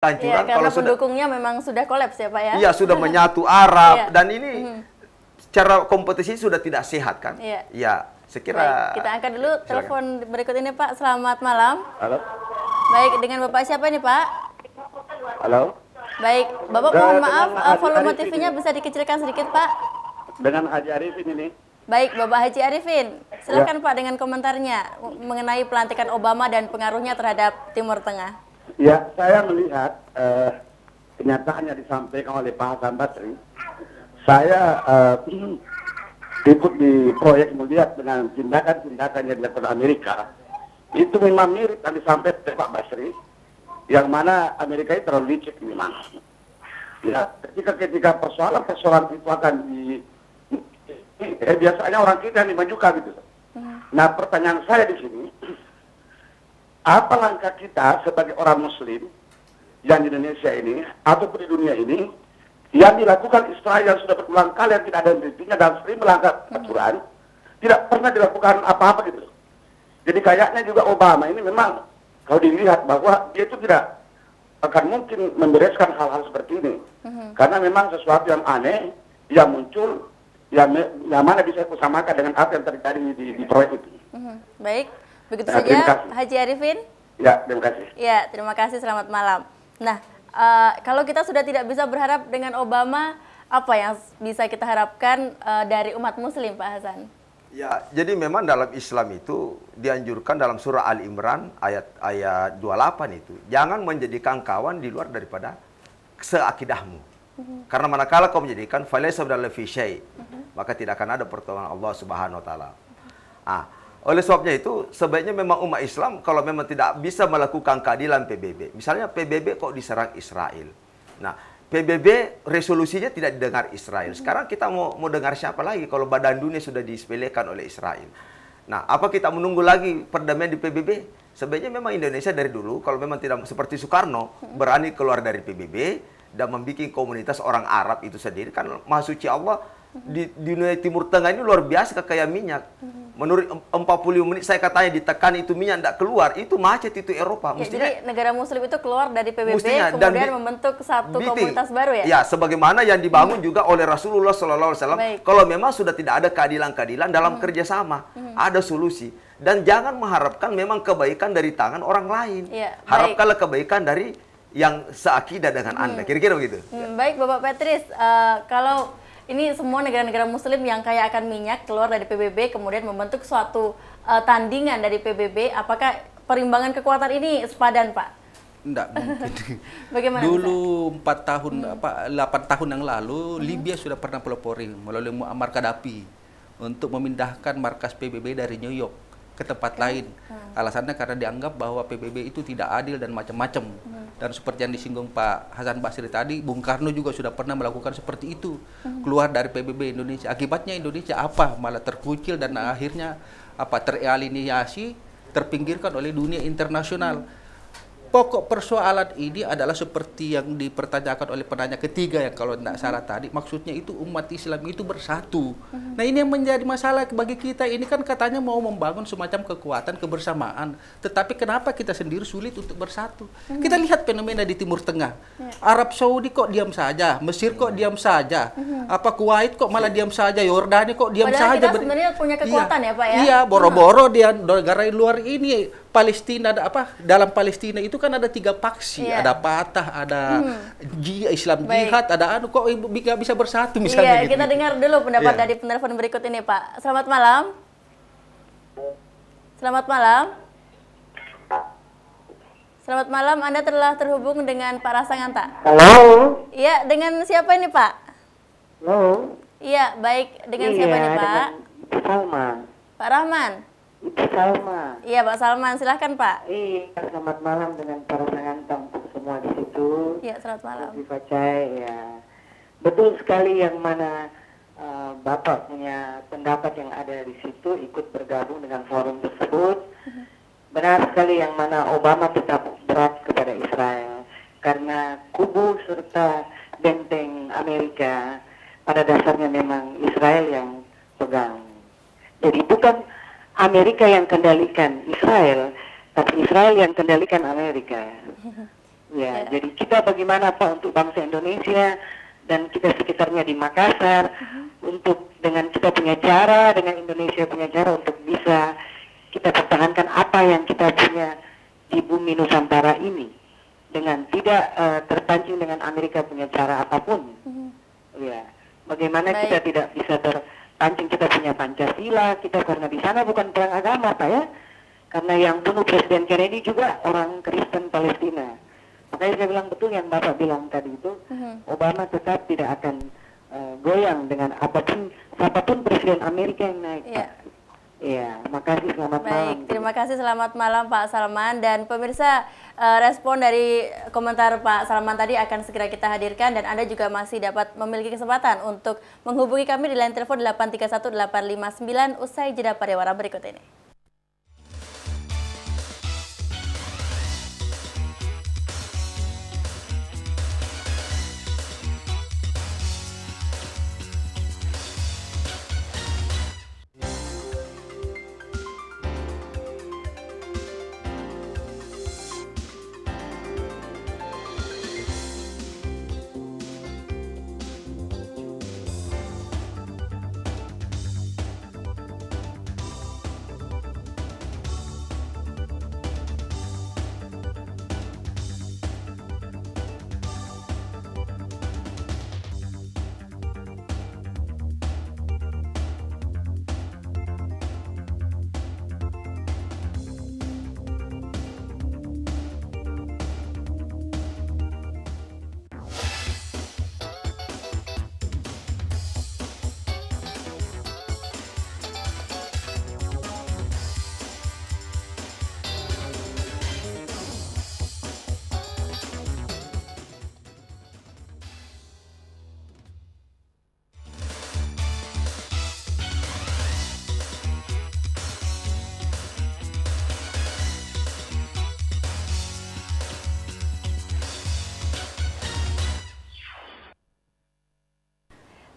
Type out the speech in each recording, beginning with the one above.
Iya, Kehancuran karena kalau sudah pendukungnya memang sudah kolaps ya Pak ya. iya sudah menyatu Arab Iya. dan ini cara kompetisi sudah tidak sehat kan? Iya. Ya, saya kira. Baik, kita angkat dulu Silakan. telepon berikut ini Pak. Selamat malam. Halo. Baik, dengan Bapak siapa ini Pak? Halo. Baik, Bapak Dengan mohon maaf, Haji volume Arifin TV-nya ini. bisa dikecilkan sedikit Pak. Dengan Haji Arifin ini. Baik, Bapak Haji Arifin, silakan Pak dengan komentarnya mengenai pelantikan Obama dan pengaruhnya terhadap Timur Tengah. Ya, saya melihat kenyataan yang disampaikan oleh Pak Hasan Basri. Saya ikut di proyek melihat dengan tindakan-tindakan yang dilakukan Amerika. Itu memang mirip yang disampaikan Pak Basri, yang mana Amerika itu terlalu licik memang. Ya, ketika persoalan-persoalan itu akan biasanya orang kita yang dimajukan gitu. Nah, pertanyaan saya di sini, apa langkah kita sebagai orang Muslim yang di Indonesia ini ataupun di dunia ini yang dilakukan Israel sudah berulang kali yang tidak ada hentinya dan sering melanggar aturan, tidak pernah dilakukan apa-apa gitu. Jadi kayaknya juga Obama ini memang kalau dilihat bahwa dia itu tidak akan mungkin membereskan hal-hal seperti ini, karena memang sesuatu yang aneh yang muncul yang mana bisa kusamakan dengan apa yang terjadi di proyek itu. Baik, begitu Nah, terima saja kasih. Haji Arifin. Ya, terima kasih. Ya, terima kasih. Selamat malam. Nah, kalau kita sudah tidak bisa berharap dengan Obama, apa yang bisa kita harapkan dari umat Muslim, Pak Hasan? Ya, jadi memang dalam Islam itu dianjurkan dalam surah Ali Imran ayat 28 itu, jangan menjadikan kawan di luar daripada seakidahmu. Karena manakala kau menjadikan falaysa fi syai', maka tidak akan ada pertolongan Allah Subhanahu wa taala. Oleh sebabnya itu sebaiknya memang umat Islam kalau memang tidak bisa melakukan keadilan PBB. Misalnya PBB kok diserang Israel. Nah, PBB resolusinya tidak didengar Israel. Sekarang kita mau dengar siapa lagi kalau badan dunia sudah disepelekan oleh Israel. Nah, apa kita menunggu lagi perdamaian di PBB? Sebaiknya memang Indonesia dari dulu kalau memang tidak seperti Soekarno berani keluar dari PBB dan membuat komunitas orang Arab itu sendiri, kan Maha Suci Allah di dunia Timur Tengah ini luar biasa kekayaan minyak. Menurut 40 menit saya katanya ditekan itu minyak tidak keluar, itu macet itu Eropa. Ya, jadi negara Muslim itu keluar dari PBB mestinya, kemudian membentuk satu komunitas baru ya? Ya, sebagaimana yang dibangun juga oleh Rasulullah SAW. Kalau memang sudah tidak ada keadilan-keadilan dalam kerjasama, ada solusi. Dan jangan mengharapkan memang kebaikan dari tangan orang lain. Ya, harapkanlah kebaikan dari yang seakidah dengan Anda. Kira-kira begitu. Baik, Bapak Petris, kalau ini semua negara-negara Muslim yang kaya akan minyak keluar dari PBB kemudian membentuk suatu tandingan dari PBB, apakah perimbangan kekuatan ini sepadan, Pak? Tidak mungkin. Bagaimana? Dulu 4 tahun, 8 tahun yang lalu, Libya sudah pernah pelopori melalui Muammar Gaddafi untuk memindahkan markas PBB dari New York ke tempat lain. Alasannya karena dianggap bahwa PBB itu tidak adil dan macam-macam. Dan seperti yang disinggung Pak Hasan Basri tadi, Bung Karno juga sudah pernah melakukan seperti itu. Keluar dari PBB Indonesia. Akibatnya Indonesia apa? Malah terkucil dan akhirnya teraliniasi, terpinggirkan oleh dunia internasional. Pokok persoalan ini adalah seperti yang dipertanyakan oleh penanya ketiga yang kalau tidak salah tadi, maksudnya itu umat Islam itu bersatu. Nah, ini yang menjadi masalah bagi kita. Ini kan katanya mau membangun semacam kekuatan kebersamaan, tetapi kenapa kita sendiri sulit untuk bersatu? Kita lihat fenomena di Timur Tengah. Arab Saudi kok diam saja, Mesir kok diam saja, Kuwait kok malah diam saja, Yordania kok diam Padahal saja. Kita sebenarnya punya kekuatan ya, Pak ya? Iya, boro-boro dia negara luar ini. Palestina ada apa? Dalam Palestina itu kan ada 3 faksi, ada Fatah, ada Islam Jihad, ada kok nggak bisa bersatu misalnya. Iya, kita dengar dulu pendapat dari penelpon berikut ini, Pak. Selamat malam. Selamat malam. Selamat malam, Anda telah terhubung dengan Pak Rasanganta. Halo. Iya, dengan siapa ini, Pak? Halo. Iya, baik. Dengan siapa ini, Pak? Dengan Salma. Pak Rahman. Itu Salma. Iya, Pak Salman. Silahkan, Pak. Iya, selamat malam dengan para pengantar untuk semua di situ. Iya, selamat malam. Di Facai, ya. Betul sekali yang mana Bapak punya pendapat yang ada di situ, ikut bergabung dengan forum tersebut. Benar sekali yang mana Obama tetap berat kepada Israel. Karena kubu serta benteng Amerika pada dasarnya memang Israel yang pegang. Jadi bukan Amerika yang kendalikan Israel, tapi Israel yang kendalikan Amerika. Ya, jadi kita bagaimana Pak untuk bangsa Indonesia dan kita sekitarnya di Makassar untuk dengan kita punya cara, dengan Indonesia punya cara untuk bisa kita pertahankan apa yang kita punya di bumi Nusantara ini dengan tidak terpancing dengan Amerika punya cara apapun. Ya, bagaimana kita tidak bisa terpancing, kita punya Pancasila, kita karena di sana bukan perang agama Pak ya, karena yang bunuh Presiden Kennedy juga orang Kristen Palestina. Makanya saya bilang betul yang Bapak bilang tadi itu, Obama tetap tidak akan goyang dengan apapun, siapapun Presiden Amerika yang naik. Pak. Iya, makasih, selamat malam. Terima kasih, selamat malam Pak Salman. Dan pemirsa, respon dari komentar Pak Salman tadi akan segera kita hadirkan, dan Anda juga masih dapat memiliki kesempatan untuk menghubungi kami di line telepon 831-859 usai jeda pariwara berikut ini.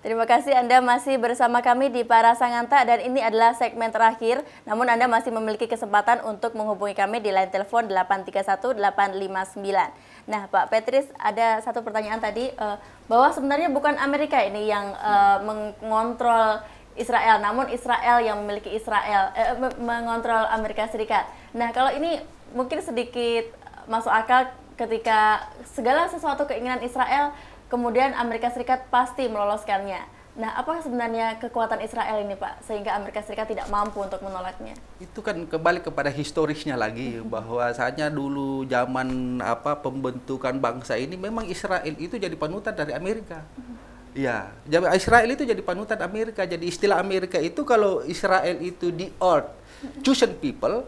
Terima kasih Anda masih bersama kami di Para Sanganta, dan ini adalah segmen terakhir. Namun Anda masih memiliki kesempatan untuk menghubungi kami di line telepon 831-859. Nah Pak Petris, ada satu pertanyaan tadi, bahwa sebenarnya bukan Amerika ini yang mengontrol Israel, namun Israel yang memiliki mengontrol Amerika Serikat. Nah kalau ini mungkin sedikit masuk akal ketika segala sesuatu keinginan Israel, kemudian Amerika Serikat pasti meloloskannya. Nah, apa sebenarnya kekuatan Israel ini, Pak, sehingga Amerika Serikat tidak mampu untuk menolaknya? Itu kan kembali kepada historisnya lagi, bahwasanya dulu zaman pembentukan bangsa ini memang Israel itu jadi panutan dari Amerika. Ya, Israel itu jadi panutan Amerika. Jadi istilah Amerika itu kalau Israel itu the earth chosen people,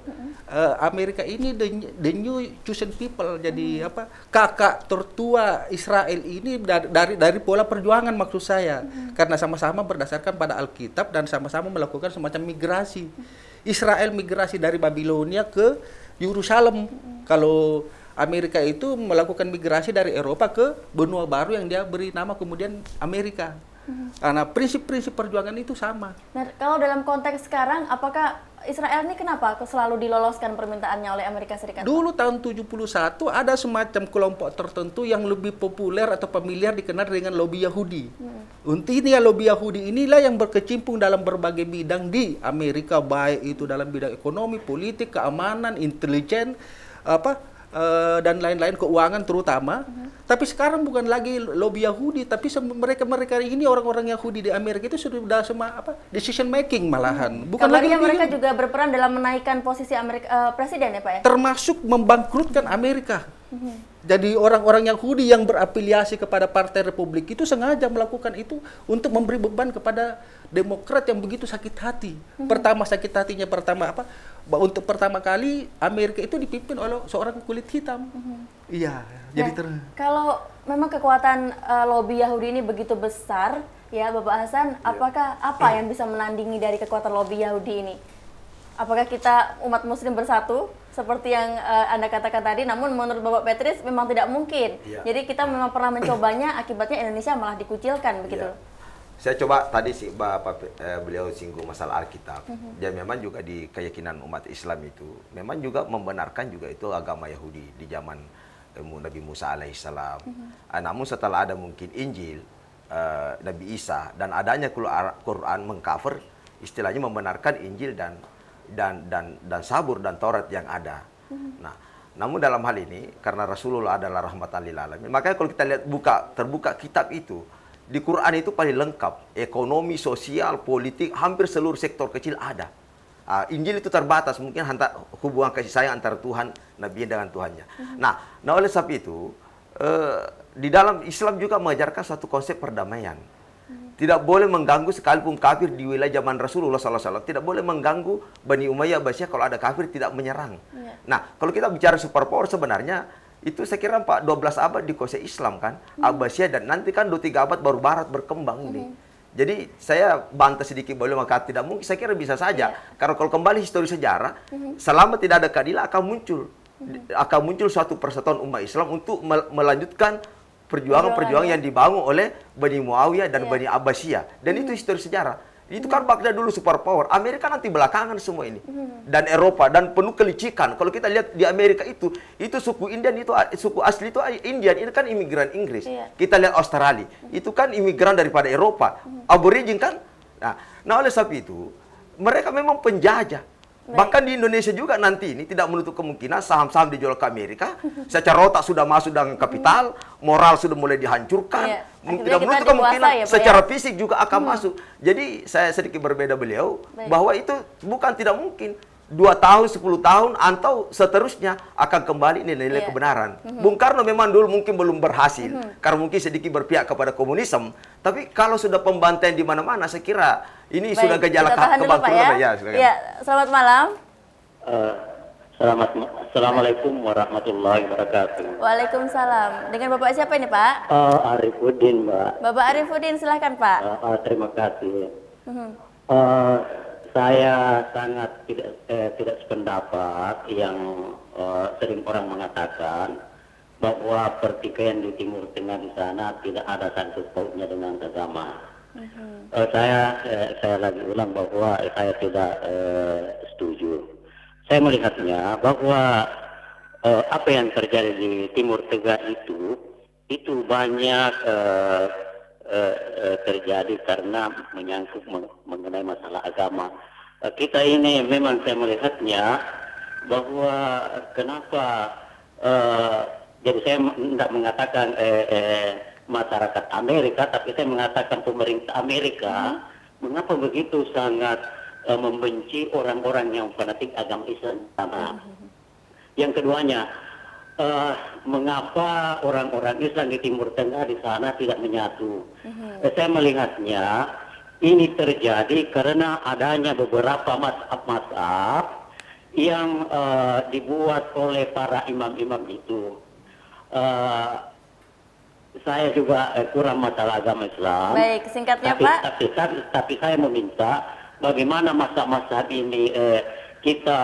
Amerika ini the new chosen people. Jadi kakak tertua Israel ini dari pola perjuangan maksud saya, karena sama-sama berdasarkan pada Alkitab dan sama-sama melakukan semacam migrasi. Israel migrasi dari Babilonia ke Yerusalem. Kalau Amerika itu melakukan migrasi dari Eropa ke benua baru yang dia beri nama kemudian Amerika. Karena prinsip-prinsip perjuangan itu sama. Nah, kalau dalam konteks sekarang, apakah Israel ini kenapa selalu diloloskan permintaannya oleh Amerika Serikat? Dulu tahun 71 ada semacam kelompok tertentu yang lebih populer atau familiar dikenal dengan lobby Yahudi. Intinya lobby Yahudi inilah yang berkecimpung dalam berbagai bidang di Amerika, baik itu dalam bidang ekonomi, politik, keamanan, intelijen, dan lain-lain, keuangan terutama. Tapi sekarang bukan lagi lobby Yahudi, tapi mereka ini orang-orang Yahudi di Amerika itu sudah decision making malahan. Bukan lagi mereka juga berperan dalam menaikkan posisi presiden ya Pak ya? Termasuk membangkrutkan Amerika. Jadi orang-orang Yahudi yang berafiliasi kepada Partai Republik itu sengaja melakukan itu untuk memberi beban kepada Demokrat yang begitu sakit hati. Pertama sakit hatinya untuk pertama kali Amerika itu dipimpin oleh seorang kulit hitam. Iya. Jadi kalau memang kekuatan lobby Yahudi ini begitu besar, ya Bapak Hasan, apakah apa yang bisa menandingi dari kekuatan lobby Yahudi ini? Apakah kita umat Muslim bersatu seperti yang Anda katakan tadi? Namun menurut Bapak Petris memang tidak mungkin. Jadi kita memang pernah mencobanya, akibatnya Indonesia malah dikucilkan begitu. Saya coba tadi sih beliau singgung masalah Alkitab. Dan memang juga di keyakinan umat Islam itu memang juga membenarkan juga itu agama Yahudi di zaman Nabi Musa alaihissalam. Namun setelah ada mungkin Injil, Nabi Isa, dan adanya Quran mengcover, istilahnya membenarkan Injil dan Zabur dan Taurat yang ada. Nah, namun dalam hal ini karena Rasulullah adalah rahmatan lil alamin, makanya kalau kita lihat terbuka kitab itu, di Quran itu paling lengkap, ekonomi, sosial, politik, hampir seluruh sektor kecil ada. Injil itu terbatas, mungkin hubungan kasih sayang antara Tuhan, Nabi dengan Tuhannya. Nah, oleh sebab itu, di dalam Islam juga mengajarkan suatu konsep perdamaian. Tidak boleh mengganggu sekalipun kafir di wilayah zaman Rasulullah SAW. Tidak boleh mengganggu Bani Umayyah Abbasiyah kalau ada kafir tidak menyerang. Nah, kalau kita bicara superpower sebenarnya, itu saya kira 12 abad dikuasai Islam kan, Abbasiyah, dan nanti kan 2-3 abad baru Barat berkembang ini. Jadi saya bantah sedikit boleh maka tidak mungkin, saya kira bisa saja. Karena kalau kembali histori sejarah, selama tidak ada keadilan akan muncul suatu persatuan umat Islam untuk melanjutkan perjuangan yang dibangun oleh Bani Muawiyah dan Bani Abbasiyah. Dan itu histori sejarah. Itu kan Baghdad dulu superpower. Amerika nanti belakangan semua ini. Dan Eropa, dan penuh kelicikan. Kalau kita lihat di Amerika itu suku Indian, itu suku asli itu Indian, itu kan imigran Inggris. Kita lihat Australia, itu kan imigran daripada Eropa. Aborigin kan. Nah, oleh sebab itu, mereka memang penjajah. Bahkan di Indonesia juga nanti ini tidak menutup kemungkinan saham-saham dijual ke Amerika. Secara otak sudah masuk dengan kapital, moral sudah mulai dihancurkan. Tidak menutup kemungkinan secara fisik juga akan masuk. Jadi saya sedikit berbeda beliau, bahwa itu bukan tidak mungkin. 2 tahun, 10 tahun, atau seterusnya akan kembali nilai-nilai kebenaran. Bung Karno memang dulu mungkin belum berhasil, karena mungkin sedikit berpihak kepada komunisme. Tapi kalau sudah pembantaian di mana-mana, saya kira ini sudah gejala kebangkrutan. Selamat malam. Assalamualaikum warahmatullahi wabarakatuh. Waalaikumsalam. Dengan Bapak siapa ini, Pak? Arifuddin, Mbak. Bapak Arifuddin, silahkan, Pak. Terima kasih. Saya sangat tidak sependapat yang sering orang mengatakan bahwa pertikaian di Timur Tengah di sana tidak ada sangkut pautnya dengan agama. Saya lagi ulang bahwa saya tidak setuju. Saya melihatnya bahwa apa yang terjadi di Timur Tengah itu banyak terjadi karena menyangkut mengenai masalah agama. Kita ini memang saya melihatnya bahwa kenapa jadi saya tidak mengatakan masyarakat Amerika, tapi saya mengatakan pemerintah Amerika mengapa begitu sangat membenci orang-orang yang fanatik agama Islam. Yang keduanya, mengapa orang-orang Islam di Timur Tengah di sana tidak menyatu? Saya melihatnya ini terjadi karena adanya beberapa mazhab yang dibuat oleh para imam-imam itu. Saya juga kurang masalah agama Islam. Baik, singkatnya Pak. Tapi saya meminta bagaimana mazhab ini kita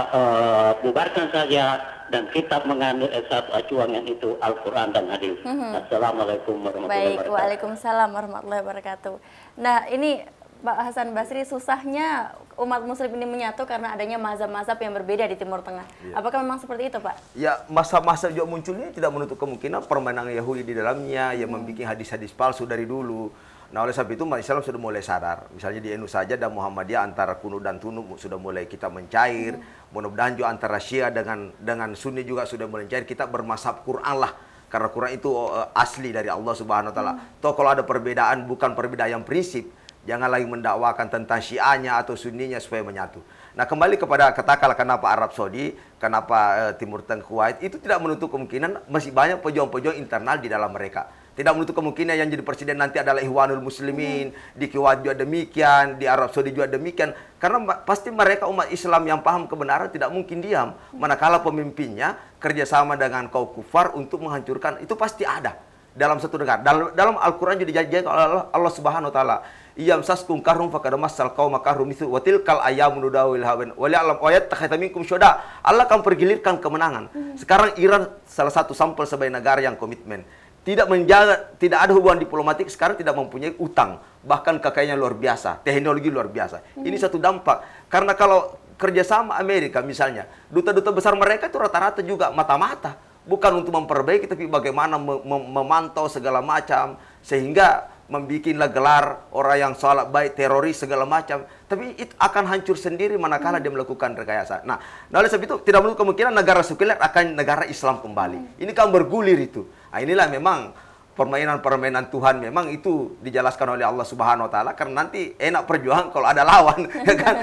bubarkan saja dan kita menganut satu acuan yang itu Al-Quran dan hadis. Assalamualaikum warahmatullahi wabarakatuh. Baik, waalaikumsalam warahmatullahi wabarakatuh. Nah, ini Pak Hasan Basri, susahnya umat muslim ini menyatu karena adanya mazhab-mazhab yang berbeda di Timur Tengah. Apakah memang seperti itu, Pak? Ya, mazhab-mazhab juga munculnya tidak menutup kemungkinan permainan Yahudi di dalamnya yang membuat hadis-hadis palsu dari dulu. Nah, oleh sebab itu umat Islam sudah mulai sadar. Misalnya di NU saja dan Muhammadiyah antara kuno dan tunu sudah mulai kita mencair. Mudah-mudahan juga antara Syiah dengan Sunni juga sudah mulai mencair. Kita bermazhab Quran lah. Karena Quran itu asli dari Allah Subhanahu wa taala. Toh kalau ada perbedaan bukan perbedaan yang prinsip, jangan lagi mendakwakan tentang Syiahnya atau Sunninya supaya menyatu. Nah, kembali kepada katakanlah kenapa Arab Saudi, kenapa Timur Tengah Kuwait, itu tidak menutup kemungkinan masih banyak pejuang-pejuang internal di dalam mereka. Tidak menutup kemungkinan yang jadi presiden nanti adalah Ikhwanul Muslimin, di Kuwait juga demikian, di Arab Saudi juga demikian. Karena pasti mereka umat Islam yang paham kebenaran tidak mungkin diam. Manakala pemimpinnya kerjasama dengan kaum kufar untuk menghancurkan, itu pasti ada dalam satu negara. Dalam Al-Quran juga dijanjikan oleh Allah Subhanahu wa taala, "Iyam saskum karhum faqad massal qauma karhum mithlu wa tilkal ayyamun nudawil hawan wa la'lam ayat takhata minkum syuhada." Allah akan pergilirkan kemenangan. Sekarang Iran salah satu sampel sebagai negara yang komitmen. Tidak menjaga, tidak ada hubungan diplomatik, sekarang tidak mempunyai utang, bahkan kekayaannya luar biasa, teknologi luar biasa. Ini satu dampak. Karena kalau kerjasama Amerika misalnya, duta-duta besar mereka itu rata-rata juga mata-mata, bukan untuk memperbaiki, tapi bagaimana memantau segala macam, sehingga membikinlah gelar orang yang sholat baik, teroris segala macam. Tapi itu akan hancur sendiri manakala dia melakukan rekayasa. Nah, oleh sebab itu tidak menutup kemungkinan negara sekuler akan negara Islam kembali. Ini kan bergulir itu. Nah, inilah memang permainan-permainan Tuhan, memang itu dijelaskan oleh Allah Subhanahu wa taala, karena nanti enak perjuangan kalau ada lawan, ya kan?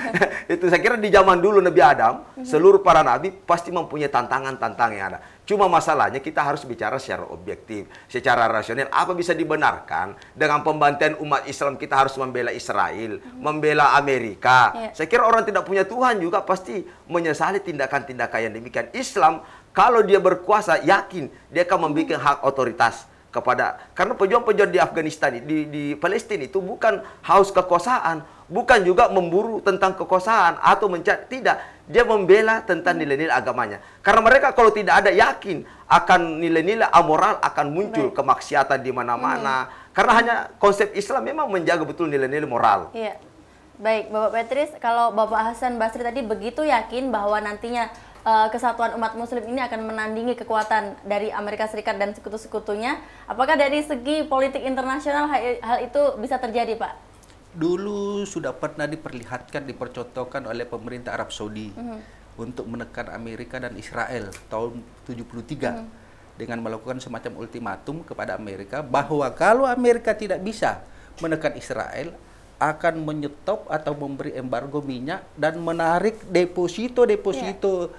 Itu saya kira di zaman dulu Nabi Adam, seluruh para nabi pasti mempunyai tantangan-tantangan yang ada. Cuma masalahnya kita harus bicara secara objektif, secara rasional. Apa bisa dibenarkan dengan pembantaian umat Islam kita harus membela Israel, membela Amerika? Saya kira orang tidak punya Tuhan juga pasti menyesali tindakan-tindakan yang demikian. Islam kalau dia berkuasa, yakin dia akan membuat hak otoritas kepada, karena pejuang-pejuang di Afghanistan, di Palestina itu bukan haus kekuasaan, bukan juga memburu tentang kekuasaan atau mencari, tidak. Dia membela tentang nilai-nilai agamanya. Karena mereka kalau tidak ada yakin akan nilai-nilai amoral akan muncul kemaksiatan di mana-mana. Karena hanya konsep Islam memang menjaga betul nilai-nilai moral. Iya. Baik, Bapak Petrus, kalau Bapak Hasan Basri tadi begitu yakin bahwa nantinya kesatuan umat muslim ini akan menandingi kekuatan dari Amerika Serikat dan sekutu-sekutunya, apakah dari segi politik internasional hal itu bisa terjadi, Pak? Dulu sudah pernah diperlihatkan, dipercontohkan oleh pemerintah Arab Saudi untuk menekan Amerika dan Israel tahun 73 dengan melakukan semacam ultimatum kepada Amerika bahwa kalau Amerika tidak bisa menekan Israel, akan menyetop atau memberi embargo minyak dan menarik deposito-deposito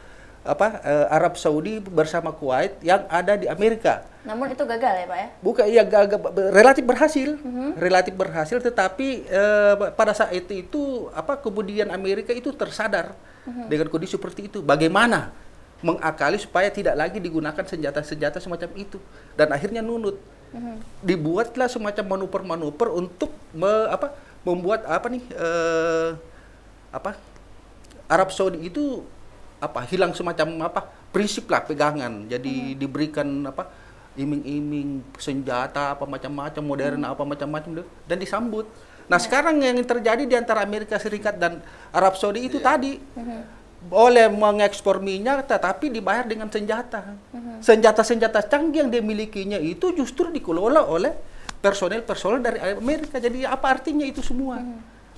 Arab Saudi bersama Kuwait yang ada di Amerika. Namun itu gagal ya, Pak ya? Bukan, ya gagal, relatif berhasil, relatif berhasil. Tetapi pada saat itu kemudian Amerika itu tersadar dengan kondisi seperti itu. Bagaimana mengakali supaya tidak lagi digunakan senjata-senjata semacam itu, dan akhirnya nunut. Dibuatlah semacam manuver-manuver untuk membuat Arab Saudi itu hilang semacam prinsip lah, pegangan. Jadi diberikan iming-iming senjata macam-macam modern macam-macam dan disambut. Nah, sekarang yang terjadi di antara Amerika Serikat dan Arab Saudi itu tadi boleh mengekspor minyak tetapi dibayar dengan senjata. Senjata-senjata canggih yang dimilikinya itu justru dikelola oleh personel-personel dari Amerika. Jadi apa artinya itu semua?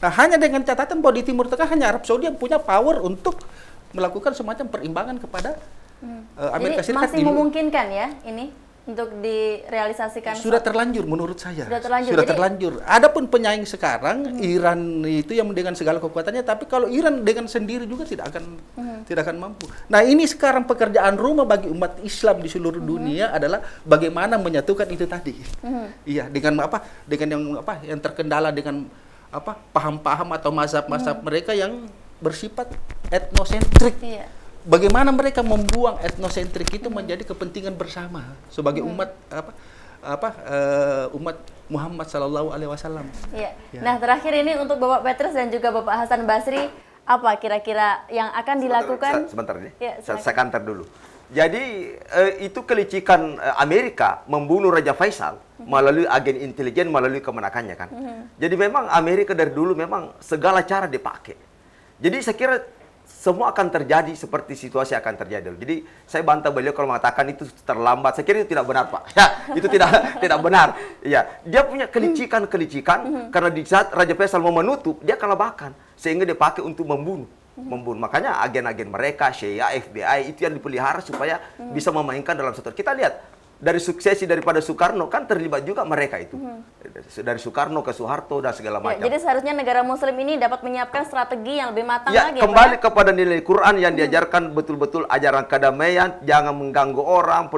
Nah, hanya dengan catatan bahwa di Timur Tengah hanya Arab Saudi yang punya power untuk melakukan semacam perimbangan kepada Amerika Serikat. Masih memungkinkan ya ini untuk direalisasikan? Sudah terlanjur menurut saya. Sudah terlanjur. Adapun penyaing sekarang Iran itu yang dengan segala kekuatannya, tapi kalau Iran dengan sendiri juga tidak akan mampu. Nah, ini sekarang pekerjaan rumah bagi umat Islam di seluruh dunia adalah bagaimana menyatukan itu tadi. Iya, dengan dengan yang terkendala dengan paham-paham atau mazhab-mazhab mereka yang bersifat etnosentrik. Bagaimana mereka membuang etnosentrik itu menjadi kepentingan bersama sebagai umat umat Muhammad Sallallahu Alaihi Wasallam. Nah, terakhir ini untuk Bapak Petrus dan juga Bapak Hasan Basri, apa kira-kira yang akan dilakukan? Sebentar nih, saya kantor dulu. Jadi itu kelicikan Amerika membunuh Raja Faisal melalui agen intelijen, melalui kemenakannya kan. Jadi memang Amerika dari dulu memang segala cara dipakai. Jadi saya kira semua akan terjadi seperti situasi akan terjadi. Jadi saya bantah beliau kalau mengatakan itu terlambat. Saya kira itu tidak benar, Pak. Ya, itu tidak benar. Ya, dia punya kelicikan karena di saat Raja Faisal mau menutup, dia kalahkan sehingga dia pakai untuk membunuh. Makanya agen-agen mereka, CIA, FBI itu yang dipelihara supaya bisa memainkan dalam satu. Kita lihat dari suksesi daripada Soekarno kan terlibat juga mereka itu. Dari Soekarno ke Soeharto dan segala macam. Jadi seharusnya negara muslim ini dapat menyiapkan strategi yang lebih matang lagi. Kembali kepada nilai Quran yang diajarkan betul-betul ajaran kedamaian, jangan mengganggu orang,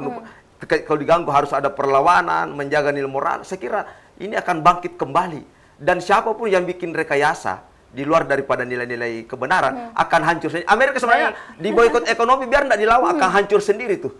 kalau diganggu harus ada perlawanan, menjaga nilai moral. Saya kira ini akan bangkit kembali. Dan siapapun yang bikin rekayasa di luar daripada nilai-nilai kebenaran akan hancur sendiri. Amerika sebenarnya di boikot ekonomi biar tidak dilawan akan hancur sendiri tuh.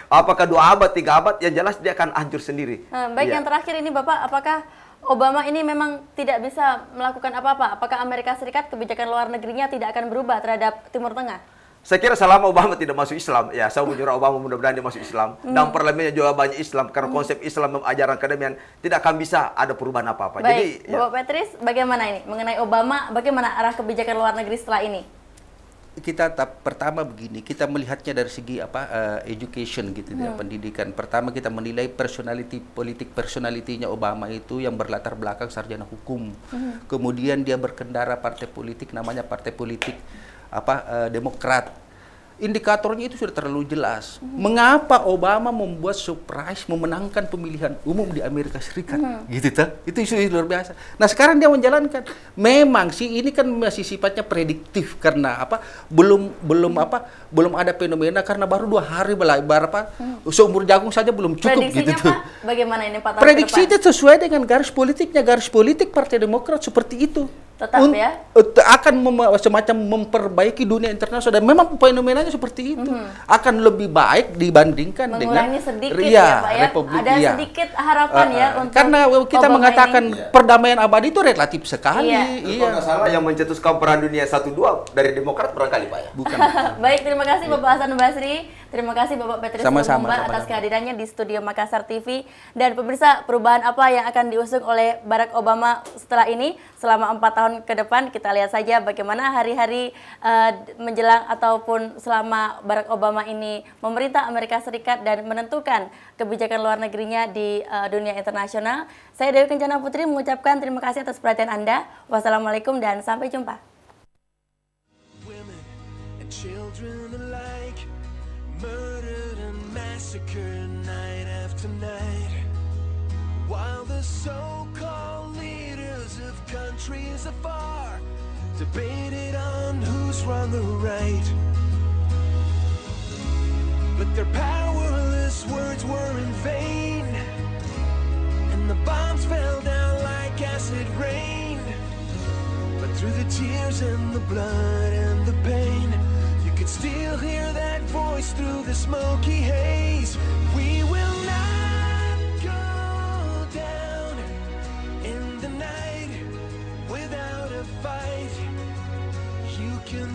Apakah 2 abad, 3 abad, yang jelas dia akan hancur sendiri. Baik, yang terakhir ini Bapak, apakah Obama ini memang tidak bisa melakukan apa-apa? Apakah Amerika Serikat kebijakan luar negerinya tidak akan berubah terhadap Timur Tengah? Saya kira selama Obama tidak masuk Islam, ya saya menyuruh Obama mudah-mudahan dia masuk Islam. Dan parlemennya juga banyak Islam, karena konsep Islam ajaran kedamaian tidak akan bisa ada perubahan apa-apa. Baik, Bapak Petrus, bagaimana ini? Mengenai Obama, bagaimana arah kebijakan luar negeri setelah ini? kita pertama begini, kita melihatnya dari segi education gitu ya, pendidikan. Pertama kita menilai personalitinya Obama itu yang berlatar belakang sarjana hukum. Kemudian dia berkendara partai politik namanya partai politik Demokrat. Indikatornya itu sudah terlalu jelas. Mengapa Obama membuat surprise memenangkan pemilihan umum di Amerika Serikat? Gitu ta? Itu isu luar biasa. Nah, sekarang dia menjalankan. Memang sih ini kan masih sifatnya prediktif karena belum ada fenomena karena baru 2 hari seumur jagung saja belum cukup. Prediksinya gitu. Pak, bagaimana ini 4 tahun Prediksinya sesuai dengan garis politiknya. Garis politik Partai Demokrat seperti itu. Tetap ya? Akan semacam memperbaiki dunia internasional dan memang fenomenanya seperti itu. Akan lebih baik dibandingkan mengurangi dengan sedikit ya Pak ya? Republik. Ada sedikit harapan ya untuk karena kita Obama mengatakan ini. perdamaian abadi itu relatif sekali. Kalau nggak salah yang mencetuskan perang dunia 1-2 dari Demokrat barangkali Pak ya? Bukan. Baik, terima kasih Bapak Hasan Basri. Terima kasih Bapak Petrus Sama-sama. atas kehadirannya di studio Makassar TV. Dan pemirsa, perubahan apa yang akan diusung oleh Barack Obama setelah ini selama 4 tahun ke depan, kita lihat saja bagaimana hari-hari menjelang ataupun selama Barack Obama ini memerintah Amerika Serikat dan menentukan kebijakan luar negerinya di dunia internasional. Saya Dewi Kencana Putri mengucapkan terima kasih atas perhatian Anda. Wassalamualaikum dan sampai jumpa. Murdered and massacred night after night, while the so-called leaders of countries afar debated on who's wrong or right. But their powerless words were in vain, and the bombs fell down like acid rain. But through the tears and the blood and the pain, could still hear that voice through the smoky haze. We will not go down in the night without a fight. You can